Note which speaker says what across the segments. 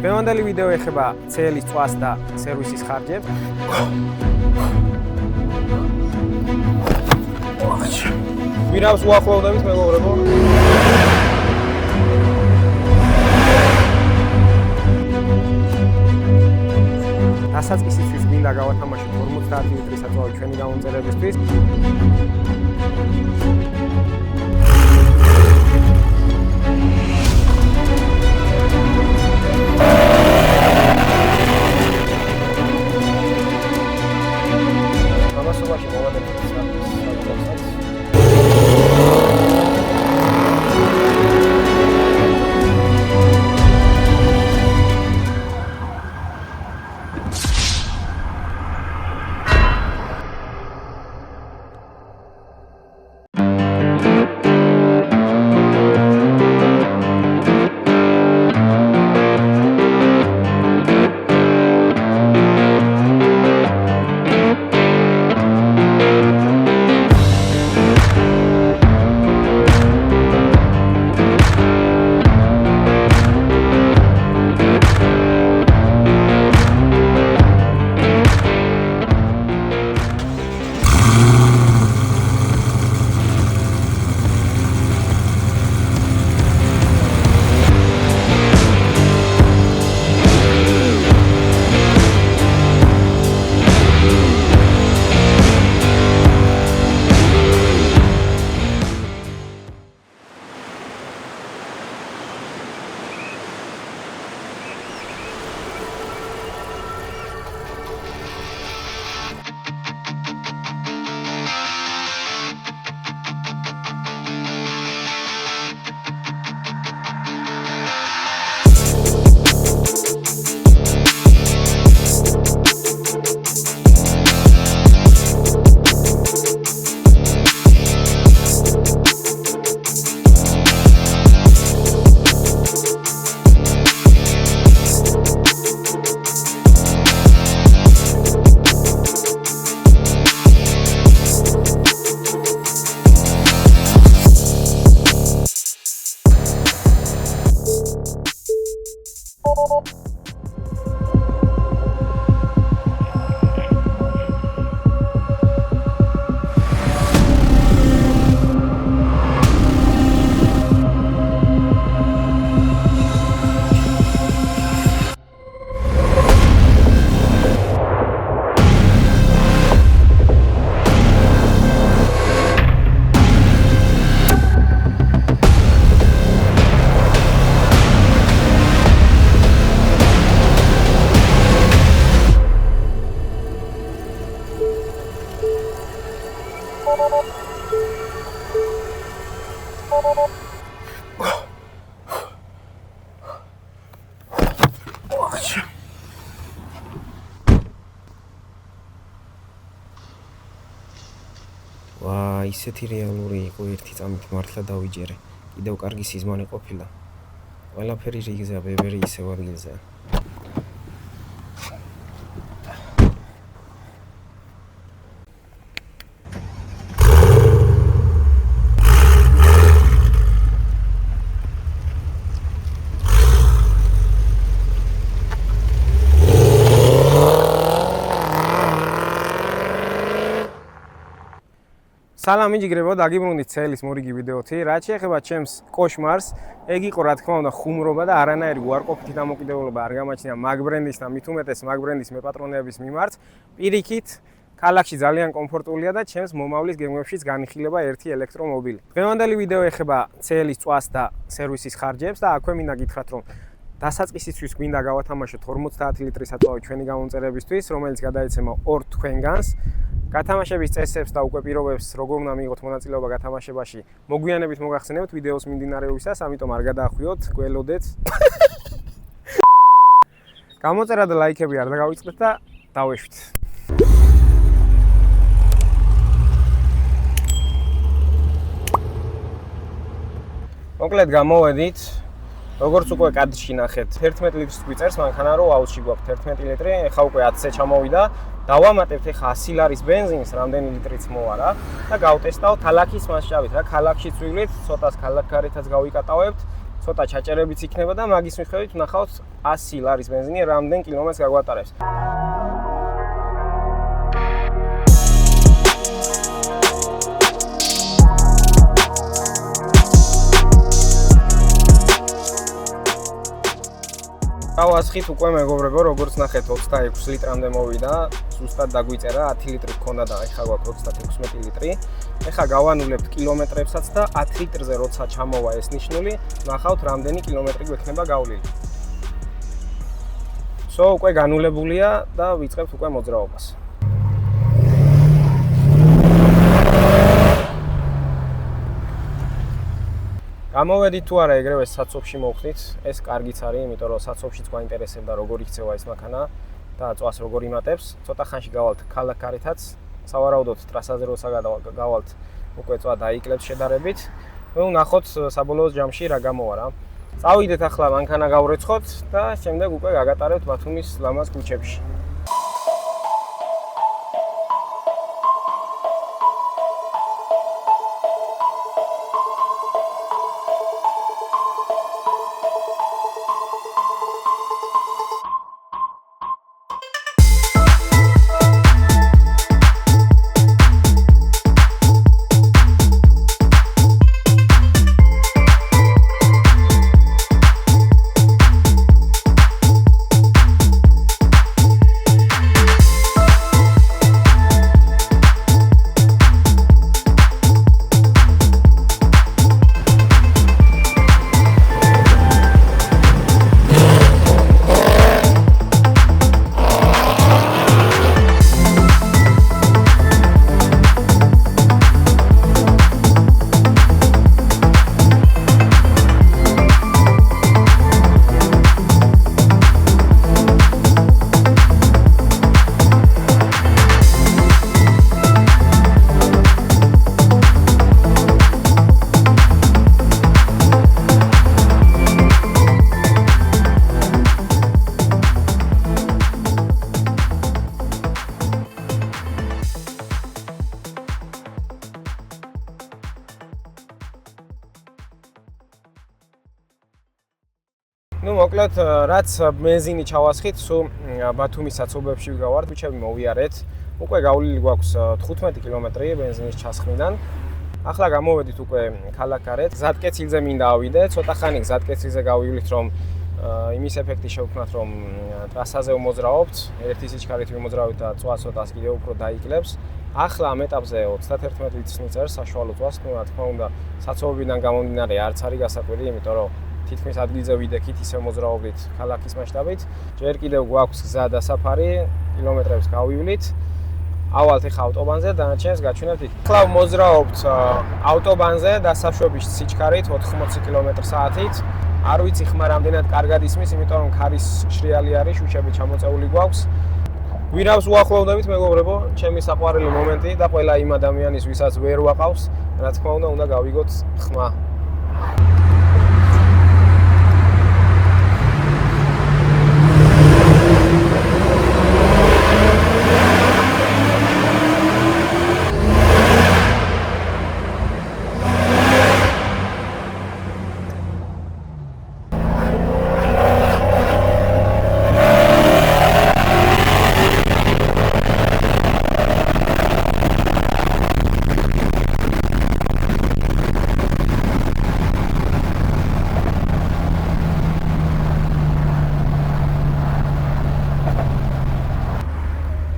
Speaker 1: დღევანდელი ვიდეო ეხება CL-ის წვას და სერვისის ხარჯებს. ვირავს უახლოვდებით მეგობრებო? დასაწყისისთვის გვინდა გავათამაშოთ 50 ლიტრის საწვავი ჩვენი გამომწერებისთვის. ამასობაში მოვადებით საკუთრებას. ვა, ისეთი რეალური იყო ერთი წამით მართლა დავიჯერე. კიდევ კარგი სიზმანი ყოფილა. ყველაფერი რიგზა, ბებერი ისევ ადგილზეა. სალამი ჯიგრებო, დაგიბრუნდით CL-ის მორიგი ვიდეოთი. რაც შეეხება ჩემს კოშმარს, ეგ იყო რა თქმა უნდა ხუმრობა და არანაირი უარყოფითი დამოკიდებულება არ გამაჩნია მაგ ბრენდის და მით უმეტეს მაგ ბრენდის მეპატრონეების მიმართ. პირიქით, ქალაქში ძალიან კომფორტულია და ჩემს მომავლის გემებშიც განიხილება ერთი ელექტრომობილი. დღევანდელი ვიდეო ეხება CL-ის წვას და სერვისის ხარჯებს და აქვე მინდა გითხრათ, რომ დასაწყისისთვის გვინდა გავათამაშოთ 50 ლიტრის საწვავი ჩვენი გამომწერებისთვის, რომელიც გადაეცემა 2 თქვენგანს. გათამაშების წესებს და უკვე პირობებს როგორ უნდა მიიღოთ მონაწილეობა გათამაშებაში მოგვიანებით მოგახსენებთ ვიდეოს მიმდინარეობისას, ამიტომ არ გადაახვიოთ, გველოდეთ. გამოწერა და ლაიქები არ დაგავიწყდეთ და დავეშვით. მოკლედ გამოვედით. როგორც უკვე კადრში ნახეთ, 11 ლიტრის გვიწერს, მანქანა რო აუზში გვაქვს 11 ლიტრი, ეხა უკვე 10-ზე ჩამოვიდა. დავამატებთ ეხა 100 ლარის ბენზინს, რამდენი ლიტრიც მოვა რა და გავტესტავთ ქალაქის მასშტაბით რა, ქალაქშიც ვივლით, ცოტას ქალაქგარეთაც გავიკატავებთ, ცოტა ჩაჭერებიც იქნება და მაგის მიხედვით ვნახავთ 100 ლარის ბენზინი რამდენ კილომეტრს გაგვატარებს. დავასხით უკვე მეგობრებო, როგორც ნახეთ 26 ლიტრამდე მოვიდა, ზუსტად დაგვიწერა 10 ლიტრი გქონდა და ეხლა გვაქვს 36 ლიტრი. ეხლა გავანულებთ კილომეტრებსაც და 10 ლიტრზე როცა ჩამოვა ეს ნიშნული, ნახავთ რამდენი კილომეტრი გვექნება გავლილი. უკვე განულებულია და ვიწყებთ უკვე მოძრაობას. გამოვედით თუ არა ეგრევე საცობში მოვხდით, ეს კარგიც არის, იმიტომ რომ საცობშიც გვაინტერესებდა როგორ იქცევა ეს მანქანა და წვას როგორ იმატებს. ცოტა ხანში გავალთ ქალაქ-კარითაც, სავარაუდოდ ტრასაზე როცა გავალთ, უკვე წვა დაიკლებს შედარებით. ვნახოთ საბოლოო ჯამში რა გამოვა რა. წავიდეთ ახლა მანქანა გავრეცხოთ და შემდეგ უკვე გაგატარებთ ბათუმის ლამაზ ქუჩებში. მოკლედ, რაც ბენზინი ჩავასხით, სულ ბათუმის საცობებში ვგავართ, ქუჩები მოვიარეთ. უკვე გავლილი გვაქვს 15 კილომეტრი ბენზინის ჩასხმიდან. ახლა გამოვედით უკვე ქალაქ-კარეთ. გზატკეცილზე მინდა ავიდე, ცოტა ხანი გზატკეცილზე გავივლით, რომ იმის ეფექტი შევქმნათ, რომ ტრასაზე ვმოძრაობთ, ერთი სიჩქარით ვიმოძრავით და წვა ცოტას კიდევ უფრო დაიკლებს. ახლა ამ ეტაპზე 31 ლიტრის მიწერ საშუალო წვას, რა თქმა უნდა, საცობებიდან გამომდინარე არც არის გასაკვირი, იმიტომ რომ თითქმის ადგილზე ვიდექით, ისე მოძრაობით ქალაქის მასშტაბით. ჯერ კიდევ გვაქვს გზა დასაფარი, კილომეტრებს გავივლით. ავალთ ახლა ავტობანზე, დანარჩენს გაჩვენებთ იქ. ახლა მოძრაობთ ავტობანზე დასაშვების სიჩქარით 80 კმ/სთ. არ ვიცი ხმა რამდენად კარგად ისმის, იმიტომ რომ ქარის შრიალი არის, შუშები ჩამოწეული გვაქვს. გვირავს უახლოვდებით მეგობრებო, ჩემი საყვარელი მომენტი და ყველა იმ ადამიანის, ვისაც ვერ ვაყავს, რა თქმა უნდა გავიგოთ ხმა.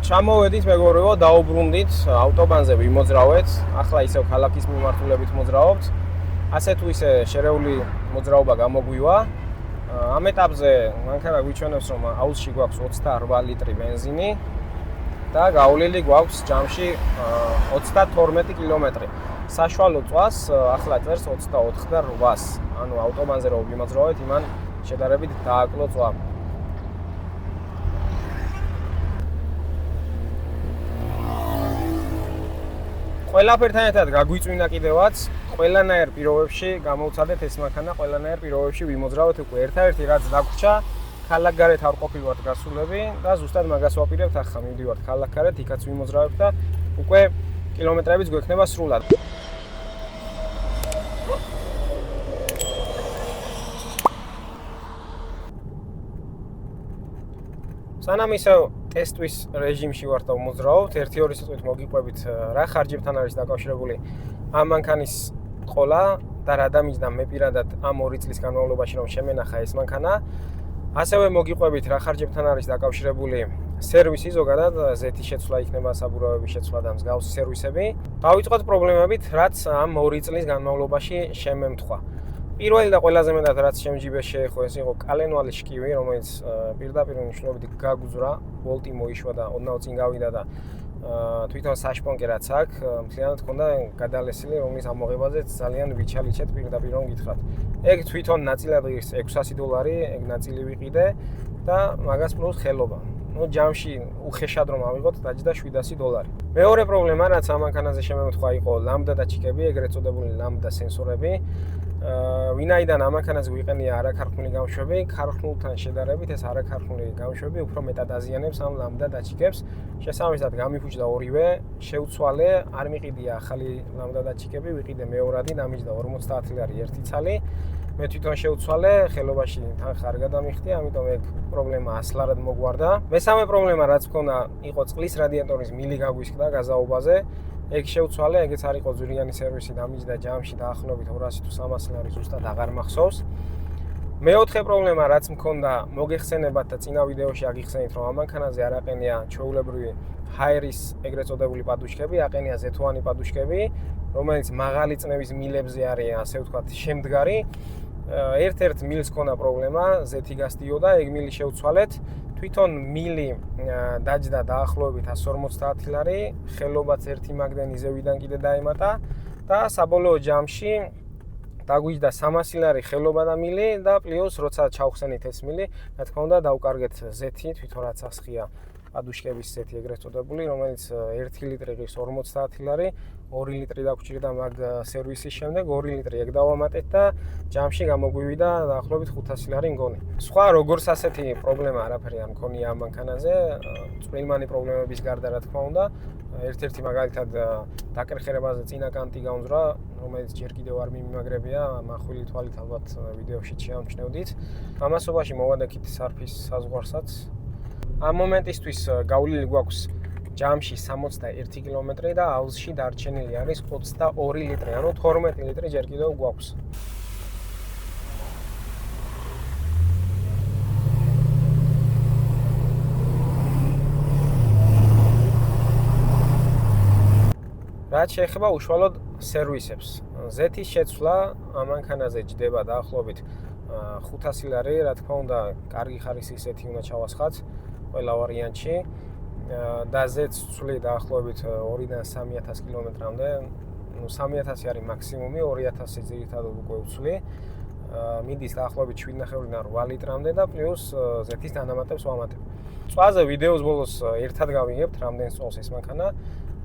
Speaker 1: ჩამოვედით მეგობრებო, დაუბრუნდით ავტობანზე ვიმოძრავეთ. ახლა ისევ ქალაქის მიმართულებით მოძრაობთ. ასე თუ ისე შერეული მოძრაობა გამოგვივა. ამ ეტაპზე მანქანა გვიჩვენებს, რომ აუზში გვაქვს 28 ლიტრი ბენზინი და გავლილი გვაქვს ჯამში 32 კილომეტრი. საშუალო წვას ახლა წერს 24 და 800. ანუ ავტობანზე რო ვიმოძრავეთ, იმან შედარებით დააკლო წვა. ყველაფერთან ერთად გაგვიწვინა კიდევაც, ყველანაირ პირობებში გამოვცადეთ ეს მანქანა, ყველანაირ პირობებში ვიმოძრავეთ უკვე ერთადერთი რაც დაგვრჩა, ქალაქგარეთ არ ყოფილვართ გასულები და ზუსტად მაგას ვაპირებთ ახლა მივდივართ ქალაქგარეთ, იქაც ვიმოძრავებთ და უკვე კილომეტრებიც გვექნება სრულად. სანამ ისე ტესტვის რეჟიმში ვართ და მოძრაობთ, 1-2 სიტყვით მოგიყვებით რა ხარჯებთან არის დაკავშირებული ამ მანქანის ყოლა და რა დამიჯდა მე პირადად ამ 2 წლის განმავლობაში რომ შემენახა ეს მანქანა. ასევე მოგიყვებით რა ხარჯებთან არის დაკავშირებული სერვისი, ზოგადად ზეთის შეცვლა იქნება, საბურავების შეცვლა და მსგავსი სერვისები. დავიწყოთ პრობლემებით, რაც ამ 2 წლის განმავლობაში შემემთხვა. პირველი და ყველაზე მეტად რაც შემჯიბეს შეეხო ეს იყო კალენვალი შკივი, რომელიც პირდაპირ მნიშვნელობით გაგუძრა, ვოლტი მოიშვა და ოდნავ წინ გავიდა და თვითონ საშპონკე რაც აქვს, მთლიანად ჰქონდა გადალესილი, რომლის ამოღებაზე ძალიან ვიჩალიჩეთ პირდაპირ რომ გითხრათ. ეგ თვითონ ნაწილად ღირს $600, ეგ ნაწილი ვიყიდე და მაგას პლუს ხელობა. ჯამში უხეშად რომ ავიღოთ, დაჯდა $700. მეორე პრობლემა რაც ამ მანქანაზე შემემთხვა იყო ლამბდა დაჩიკები, ეგრეთ წოდებული ლამბდა სენსორები. ვინაიდან ამ მანქანაზე ვიყენია არაქარხმული გამშვები, ქარხმულთან შედარებით ეს არაქარხმული გამშვები უფრო მეტად აზიანებს ამ ლამბდა დაჩიკებს. შესაბამისად გამიფუჭდა ორივე, შევცვალე, არ მიყიდია ახალი ლამბდა დაჩიკები, ვიყიდე მეორადი, დამიჯდა $50 ერთი ცალი. მე თვითონ შევცვალე, ხელობაში თანხა არ გადამიხდი, ამიტომ ეგ პრობლემა ასლარად მოგვარდა. მესამე პრობლემა რაც მქონდა, იყო წყლის რადიატორის მილი გაგვისკდა გაზაობაზე. ეგ შევცვალე, ეგეც არ იყო ძვირიანი სერვისი, დამიჯდა ჯამში დაახლოებით 200 თუ 300 ლარი ზუსტად აღარ მახსოვს. მეოთხე პრობლემა რაც მქონდა, მოგეხსენებათ და წინა ვიდეოში აგიხსენით, რომ ამ მანქანაზე არ აყენია ჩვეულებრივი ჰაერის ეგრეთ წოდებული პადუჩკები, აყენია ზეთოვანი პადუჩკები, რომელიც მაღალი წნევის მილებზე არის, ასე ვთქვათ, შემდგარი. ერთ-ერთ მილს ქონდა პრობლემა, ზეთი გასდიოდა, ეგ მილი შევცვალეთ. თვითონ მილი დაჯდა დაახლოებით 150 ლარი, ხელობაც ერთი მაგდენი ზევიდან კიდე დაემატა და საბოლოო ჯამში დაგვიჯდა 300 ლარი ხელობა და მილი და პლუს როცა ჩავხსენით ეს მილი, რა თქმა უნდა დავკარგეთ ზეთი, თვითონ რაც ასხია პადუჩკების ზეთი ეგრეთ წოდებული, რომელიც 1 ლიტრი ღირს 50 ლარი, 2 ლიტრი დაგვჭირდა მაგ სერვისის შემდეგ, 2 ლიტრი ეგ დავამატეთ და ჯამში გამოგვივიდა დაახლოებით 500 ლარი მგონი. სხვა როგორც ასეთი პრობლემა არაფერი არ მქონია ამ მანქანაზე, წვრილმანი პრობლემების გარდა რა თქმა უნდა, ერთ-ერთი მაგალითად დაკერხერებაზე წინა კანტი გაუნძვრა, რომელიც ჯერ კიდევ არ მიმაგრებია, მახვილი თვალით ალბათ ვიდეოში შეამჩნევდით. ამასობაში მოვადექით სარფის საზღვარსაც. ამ მომენტისთვის გავლილი გვაქვს ჯამში 61 კილომეტრი და აუზში დარჩენილი არის 22 ლიტრი, ანუ 12 ლიტრი ჯერ კიდევ გვაქვს. რაც შეეხება უშუალოდ სერვისებს. ზეთის შეცვლა ამ მანქანაზე ჯდება დაახლოებით 500 ლარი, რა თქმა უნდა, კარგი ხარისხის ზეთი უნდა ჩავასხათ ყველა ვარიანტში. და ზეთს ვცვლი დაახლოებით 2-დან 3000 კილომეტრამდე. 3000 არის მაქსიმუმი, 2000 ძირითადად უკვე ვცვლი. მიდის დაახლოებით 7.5-დან 8 litrამდე და პლუს ზეთის დანამატებს ვამატებ. წვაზე ვიდეოს ბოლოს ერთად გავიგებთ, რამდენ წვალს ეს მანქანა.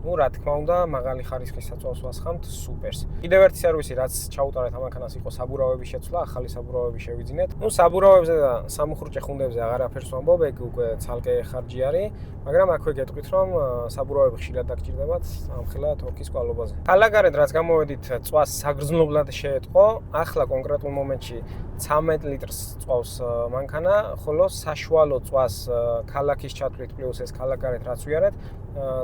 Speaker 1: რა თქმა უნდა, მაღალი ხარისხის საწვავს ვასხამთ, სუპერს. კიდევ ერთი სერვისი, რაც ჩაუტარეთ ამ მანქანას, იყო საბურავების შეცვლა, ახალი საბურავები შევიძინეთ. საბურავებზე და სამუხრუჭე ხუნდებზე აღარაფერს ვამბობ, ეგ უკვე ცალკე ხარჯი არის, მაგრამ აქვე გეტყვით, რომ საბურავები ხშირად დაგჭირდებათ ამხელა თორქის კვალობაზე. ქალაქარეთ, რაც გამოვედით, წვას საგრძნობლად შეეტყო, ახლა კონკრეტულ მომენტში 13 litrს წვავს მანქანა, ხოლო საშუალო წვას ქალაქის ჩათვლით პლუს ეს ქალაქარეთ რაც ვიარეთ,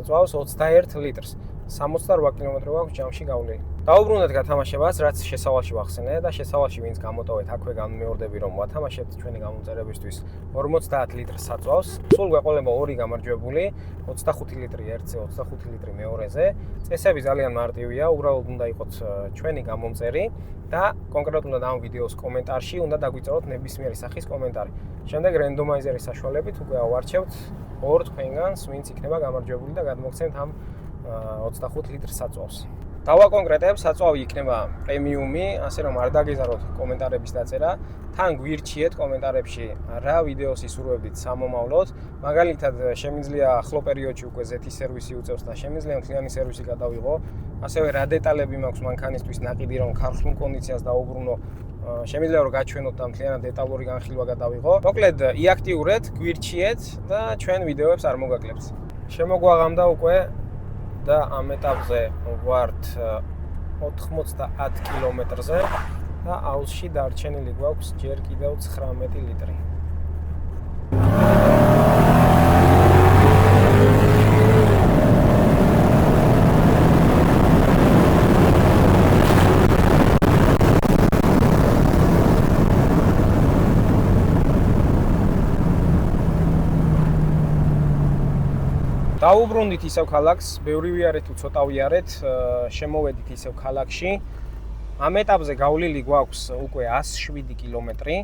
Speaker 1: წვავს 21 litrს. 68 კილომეტრი გვაქვს ჯამში გავლილი. დაუბრუნდეთ გათამაშებას, რაც შესავალში ვახსენე და შესავალში ვინც გამოტოვეთ, აქვე განმეორდები რომ ვათამაშებთ ჩვენი გამომწერებისთვის 50 litrს საწვავს. სულ გვეყოლება 2 გამარჯვებული, 25 ლიტრი ერთზე, 25 ლიტრი მეორეზე. წესები ძალიან მარტივია, უბრალოდ უნდა იყოთ ჩვენი გამომწერი და კონკრეტულად ამ ვიდეოს კომენტარში უნდა დაგვიწეროთ ნებისმიერი სახის კომენტარი. შემდეგ რენდომაიზერის საშუალებით უკვე ავარჩევთ 2 თქვენგანს, ვინც იქნება გამარჯვებული და გადმოგცემთ ამ 25 litrს საწვავს. დავაკონკრეტებ, საწვავი იქნება პრემიუმი, ასე რომ არ დაგეზაროთ კომენტარების დაწერა. თან გვირჩიეთ კომენტარებში რა ვიდეოს ისურვებდით სამომავლოდ. მაგალითად, შემიძლია ახლო პერიოდში უკვე ზეთის სერვისი უწევს და შემიძლია მთლიანი სერვისი გადავიღო. ასევე რა დეტალები მაქვს მანქანისთვის ნაყიდი რომ ქარხნულ კონდიციას დაუბრუნო. შემიძლია რომ გაჩვენოთ და მთლიანად დეტალური განხილვა გადავიღო. მოკლედ, იაქტიურეთ, გვირჩიეთ და ჩვენ ვიდეოებს არ მოგაკლებთ. შემოგვაღამდა უკვე და ამ ეტაპზე ვართ 90 კილომეტრზე და აუზში დარჩენილი გვაქვს ჯერ კიდევ 19 ლიტრი. Დავუბრუნდით ისევ ქალაქს, ბევრი ვიარეთ თუ ცოტა ვიარეთ, შემოვედით ისევ ქალაქში. ამ ეტაპზე გავლილი გვაქვს უკვე 107 კილომეტრი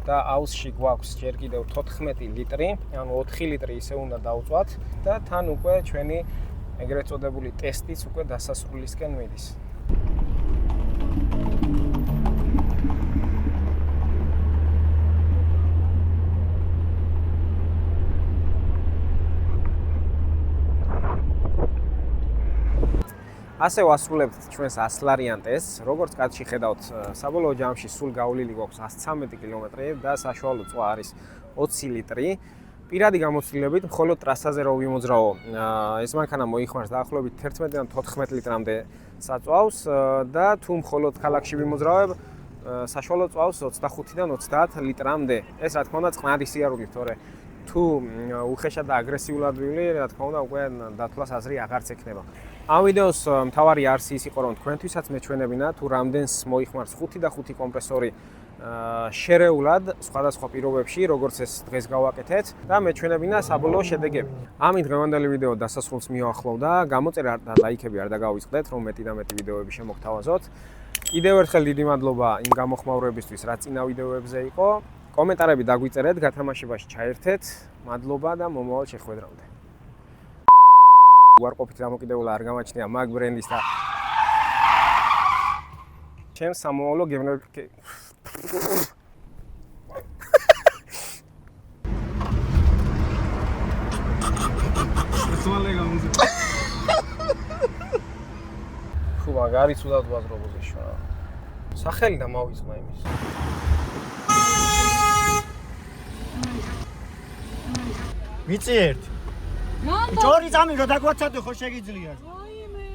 Speaker 1: და აუზში გვაქვს ჯერ კიდევ 14 ლიტრი, ანუ 4 ლიტრი ისე უნდა დავწვათ და თან უკვე ჩვენი ეგრეთ წოდებული ტესტიც უკვე დასასრულისკენ მიდის. ასე ვასრულებთ ჩვენს 100 ლარიან ტესტს. როგორც კაცში ხედავთ, საბოლოო ჯამში სულ გავლილი გვაქვს 113 კილომეტრი და საშუალო წვა არის 20 ლიტრი. პირადი გამოცდილებით მხოლოდ ტრასაზე რო ვიმოძრაო, ეს მანქანა მოიხმარს დაახლოებით 11-დან 14 litrამდე საწვავს და თუ მხოლოდ ქალაქში ვიმოძრავებ, საშუალო წვავს 25-დან 30 litrამდე. ეს რა თქმა უნდა წყნარი სიარულით, თორე თუ უხეშად და აგრესიულად ვივლი, რა თქმა უნდა უკვე დათვლას აზრი აღარც ექნება. ამ ვიდეოს მთავარი არსი ის იყო, რომ თქვენთვისაც მეჩვენებინა თუ რამდენს მოიხმარს 5 და 5 კომპრესორი შერეულად სხვადასხვა პირობებში, როგორც ეს დღეს გავაკეთეთ და მეჩვენებინა საბოლოო შედეგები. ამით დღევანდელი ვიდეო დასასრულს მიუახლოვდა. გამოწერა და ლაიქები არ დაგავიწყდეთ, რომ მეტი და მეტი ვიდეოები შემოგთავაზოთ. კიდევ ერთხელ დიდი მადლობა იმ გამოხმაურებისთვის, რაც წინა ვიდეოებზე იყო. კომენტარები დაგვიწერეთ, გათამაშებაში ჩაერთეთ. მადლობა და მომავალ შეხვედრამდე. უარყოფით დამოკიდებულა არ გამაჩნია მაგ ბრენდის და ჩემს სამოვალო გევნები ხუ მაგარი ცუდად ვაზრობოზე შვა. სახელი და მავიწყდა იმის.
Speaker 2: მიწიერთ. ჯორი წამი რო დაგვაცადე ხო შეგიძლია.
Speaker 3: ვაიმე.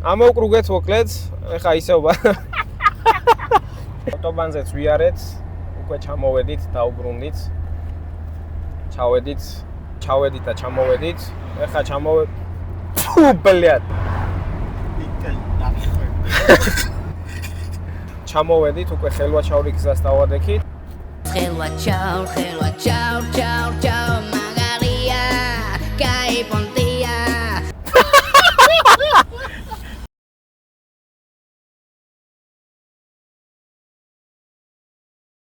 Speaker 1: ამოვკრუგეთ მოკლედ, ეხა ისევ ავტობანზეც ვიარეთ, უკვე ჩამოვედით, დაუბრუნდით. ჩავედით და ჩამოვედით. ეხა ფუ ბლად. ჩამოვედით, უკვე ხელვაჩაური გზას დავადექით.
Speaker 3: ხელვაჩაურ,